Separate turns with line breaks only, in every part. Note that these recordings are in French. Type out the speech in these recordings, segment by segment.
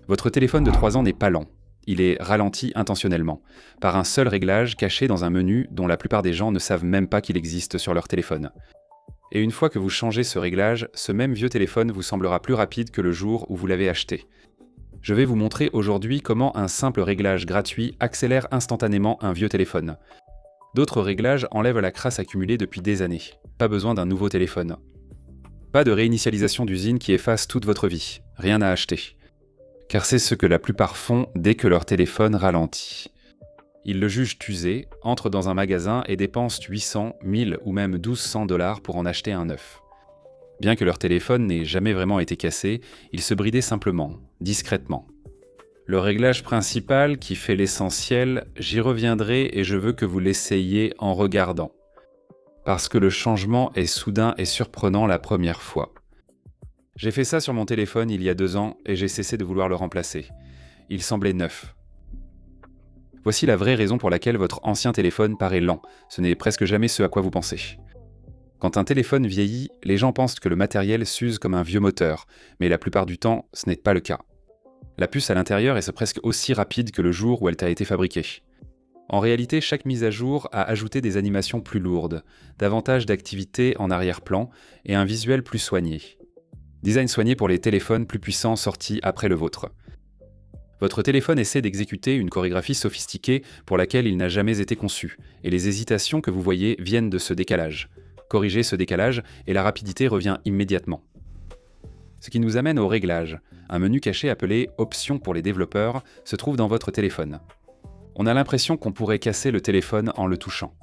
Votre téléphone de 3 ans n'est pas lent. Il est ralenti intentionnellement, par un seul réglage caché dans un menu dont la plupart des gens ne savent même pas qu'il existe sur leur téléphone. Et une fois que vous changez ce réglage, ce même vieux téléphone vous semblera plus rapide que le jour où vous l'avez acheté. Je vais vous montrer aujourd'hui comment un simple réglage gratuit accélère instantanément un vieux téléphone. D'autres réglages enlèvent la crasse accumulée depuis des années. Pas besoin d'un nouveau téléphone. Pas de réinitialisation d'usine qui efface toute votre vie. Rien à acheter. Car c'est ce que la plupart font dès que leur téléphone ralentit. Ils le jugent usé, entrent dans un magasin et dépensent 800, 1000 ou même 1200 $ pour en acheter un neuf. Bien que leur téléphone n'ait jamais vraiment été cassé, ils se bridaient simplement, discrètement. Le réglage principal qui fait l'essentiel, j'y reviendrai et je veux que vous l'essayiez en regardant. Parce que le changement est soudain et surprenant la première fois. J'ai fait ça sur mon téléphone il y a 2 ans et j'ai cessé de vouloir le remplacer. Il semblait neuf. Voici la vraie raison pour laquelle votre ancien téléphone paraît lent. Ce n'est presque jamais ce à quoi vous pensez. Quand un téléphone vieillit, les gens pensent que le matériel s'use comme un vieux moteur, mais la plupart du temps, ce n'est pas le cas. La puce à l'intérieur est presque aussi rapide que le jour où elle t'a été fabriquée. En réalité, chaque mise à jour a ajouté des animations plus lourdes, davantage d'activités en arrière-plan et un visuel plus soigné. Design soigné pour les téléphones plus puissants sortis après le vôtre. Votre téléphone essaie d'exécuter une chorégraphie sophistiquée pour laquelle il n'a jamais été conçu, et les hésitations que vous voyez viennent de ce décalage. Corrigez ce décalage et la rapidité revient immédiatement. Ce qui nous amène au réglage. Un menu caché appelé « Options pour les développeurs » se trouve dans votre téléphone. On a l'impression qu'on pourrait casser le téléphone en le touchant.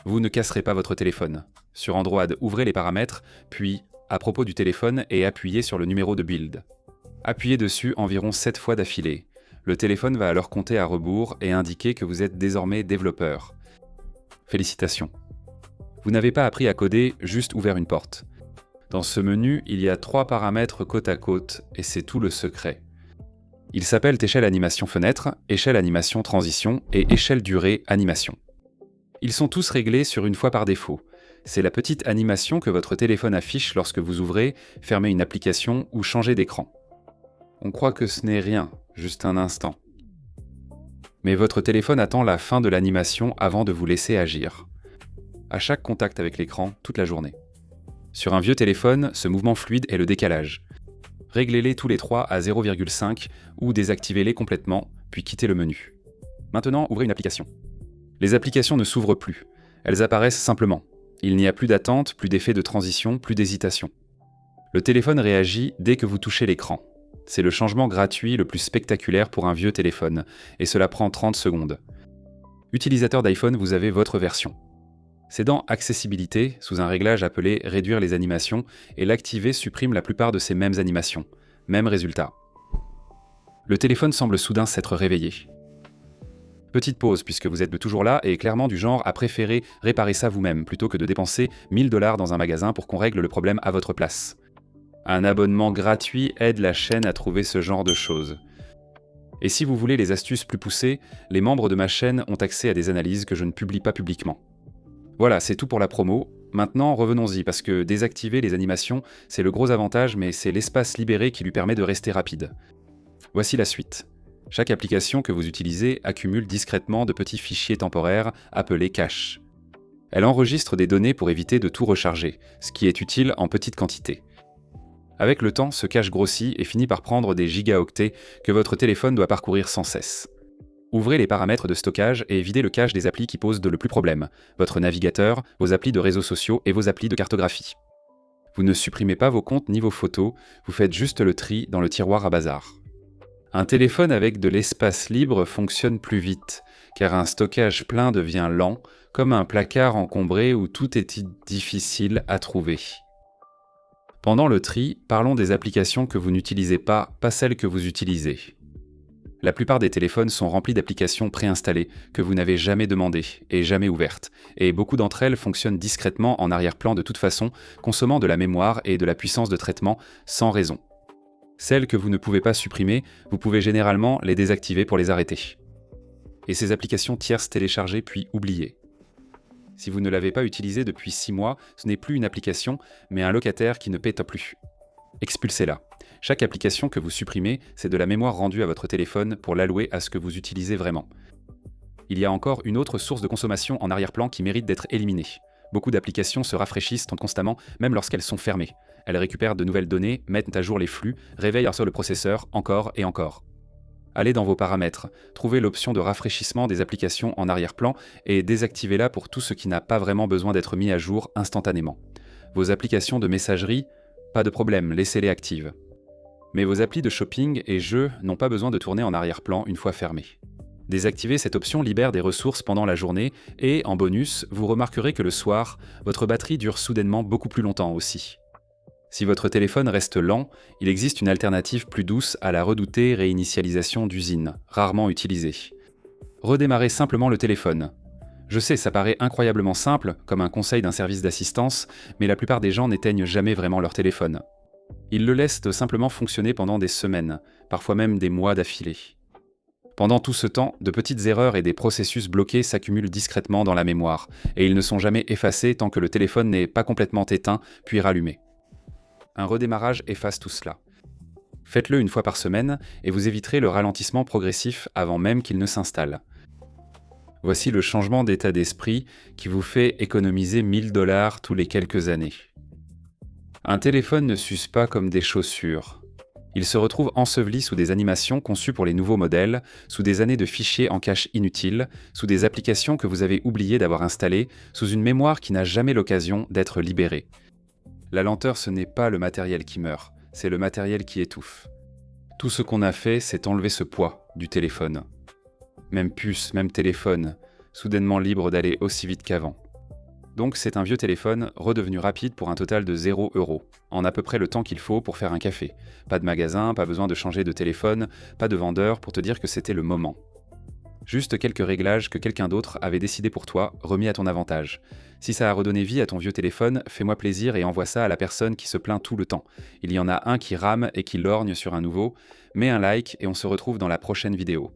Vous ne casserez pas votre téléphone. Sur Android, ouvrez les paramètres, puis « À propos du téléphone » et appuyez sur le numéro de build. Appuyez dessus environ 7 fois d'affilée. Le téléphone va alors compter à rebours et indiquer que vous êtes désormais développeur. Félicitations. Vous n'avez pas appris à coder, juste ouvert une porte. Dans ce menu, il y a 3 paramètres côte à côte, et c'est tout le secret. Ils s'appellent échelle animation fenêtre, échelle animation transition et échelle durée animation. Ils sont tous réglés sur une fois par défaut. C'est la petite animation que votre téléphone affiche lorsque vous ouvrez, fermez une application ou changez d'écran. On croit que ce n'est rien, juste un instant. Mais votre téléphone attend la fin de l'animation avant de vous laisser agir. À chaque contact avec l'écran, toute la journée. Sur un vieux téléphone, ce mouvement fluide est le décalage. Réglez-les tous les 3 à 0,5 ou désactivez-les complètement, puis quittez le menu. Maintenant, ouvrez une application. Les applications ne s'ouvrent plus. Elles apparaissent simplement. Il n'y a plus d'attente, plus d'effet de transition, plus d'hésitation. Le téléphone réagit dès que vous touchez l'écran. C'est le changement gratuit le plus spectaculaire pour un vieux téléphone, et cela prend 30 secondes. Utilisateur d'iPhone, vous avez votre version. C'est dans Accessibilité, sous un réglage appelé Réduire les animations, et l'activer supprime la plupart de ces mêmes animations. Même résultat. Le téléphone semble soudain s'être réveillé. Petite pause, puisque vous êtes toujours là et clairement du genre à préférer réparer ça vous-même, plutôt que de dépenser 1000 $ dans un magasin pour qu'on règle le problème à votre place. Un abonnement gratuit aide la chaîne à trouver ce genre de choses. Et si vous voulez les astuces plus poussées, les membres de ma chaîne ont accès à des analyses que je ne publie pas publiquement. Voilà, c'est tout pour la promo. Maintenant, revenons-y, parce que désactiver les animations, c'est le gros avantage, mais c'est l'espace libéré qui lui permet de rester rapide. Voici la suite. Chaque application que vous utilisez accumule discrètement de petits fichiers temporaires appelés caches. Elle enregistre des données pour éviter de tout recharger, ce qui est utile en petite quantité. Avec le temps, ce cache grossit et finit par prendre des gigaoctets que votre téléphone doit parcourir sans cesse. Ouvrez les paramètres de stockage et videz le cache des applis qui posent le plus problème, votre navigateur, vos applis de réseaux sociaux et vos applis de cartographie. Vous ne supprimez pas vos comptes ni vos photos, vous faites juste le tri dans le tiroir à bazar. Un téléphone avec de l'espace libre fonctionne plus vite, car un stockage plein devient lent, comme un placard encombré où tout est difficile à trouver. Pendant le tri, parlons des applications que vous n'utilisez pas celles que vous utilisez. La plupart des téléphones sont remplis d'applications préinstallées que vous n'avez jamais demandées et jamais ouvertes, et beaucoup d'entre elles fonctionnent discrètement en arrière-plan de toute façon, consommant de la mémoire et de la puissance de traitement sans raison. Celles que vous ne pouvez pas supprimer, vous pouvez généralement les désactiver pour les arrêter. Et ces applications tierces téléchargées puis oubliées. Si vous ne l'avez pas utilisée depuis 6 mois, ce n'est plus une application, mais un locataire qui ne paie plus. Expulsez-la. Chaque application que vous supprimez, c'est de la mémoire rendue à votre téléphone pour l'allouer à ce que vous utilisez vraiment. Il y a encore une autre source de consommation en arrière-plan qui mérite d'être éliminée. Beaucoup d'applications se rafraîchissent constamment, même lorsqu'elles sont fermées. Elles récupèrent de nouvelles données, mettent à jour les flux, réveillent sur le processeur encore et encore. Allez dans vos paramètres, trouvez l'option de rafraîchissement des applications en arrière-plan et désactivez-la pour tout ce qui n'a pas vraiment besoin d'être mis à jour instantanément. Vos applications de messagerie, pas de problème, laissez-les actives. Mais vos applis de shopping et jeux n'ont pas besoin de tourner en arrière-plan une fois fermés. Désactiver cette option libère des ressources pendant la journée et, en bonus, vous remarquerez que le soir, votre batterie dure soudainement beaucoup plus longtemps aussi. Si votre téléphone reste lent, il existe une alternative plus douce à la redoutée réinitialisation d'usine, rarement utilisée. Redémarrez simplement le téléphone. Je sais, ça paraît incroyablement simple, comme un conseil d'un service d'assistance, mais la plupart des gens n'éteignent jamais vraiment leur téléphone. Ils le laissent simplement fonctionner pendant des semaines, parfois même des mois d'affilée. Pendant tout ce temps, de petites erreurs et des processus bloqués s'accumulent discrètement dans la mémoire, et ils ne sont jamais effacés tant que le téléphone n'est pas complètement éteint puis rallumé. Un redémarrage efface tout cela. Faites-le une fois par semaine et vous éviterez le ralentissement progressif avant même qu'il ne s'installe. Voici le changement d'état d'esprit qui vous fait économiser 1000 $ tous les quelques années. Un téléphone ne s'use pas comme des chaussures. Il se retrouve enseveli sous des animations conçues pour les nouveaux modèles, sous des années de fichiers en cache inutiles, sous des applications que vous avez oublié d'avoir installées, sous une mémoire qui n'a jamais l'occasion d'être libérée. La lenteur, ce n'est pas le matériel qui meurt, c'est le matériel qui étouffe. Tout ce qu'on a fait, c'est enlever ce poids du téléphone. Même puce, même téléphone, soudainement libre d'aller aussi vite qu'avant. Donc c'est un vieux téléphone redevenu rapide pour un total de 0 €, en à peu près le temps qu'il faut pour faire un café. Pas de magasin, pas besoin de changer de téléphone, pas de vendeur pour te dire que c'était le moment. Juste quelques réglages que quelqu'un d'autre avait décidé pour toi, remis à ton avantage. Si ça a redonné vie à ton vieux téléphone, fais-moi plaisir et envoie ça à la personne qui se plaint tout le temps. Il y en a un qui rame et qui lorgne sur un nouveau. Mets un like et on se retrouve dans la prochaine vidéo.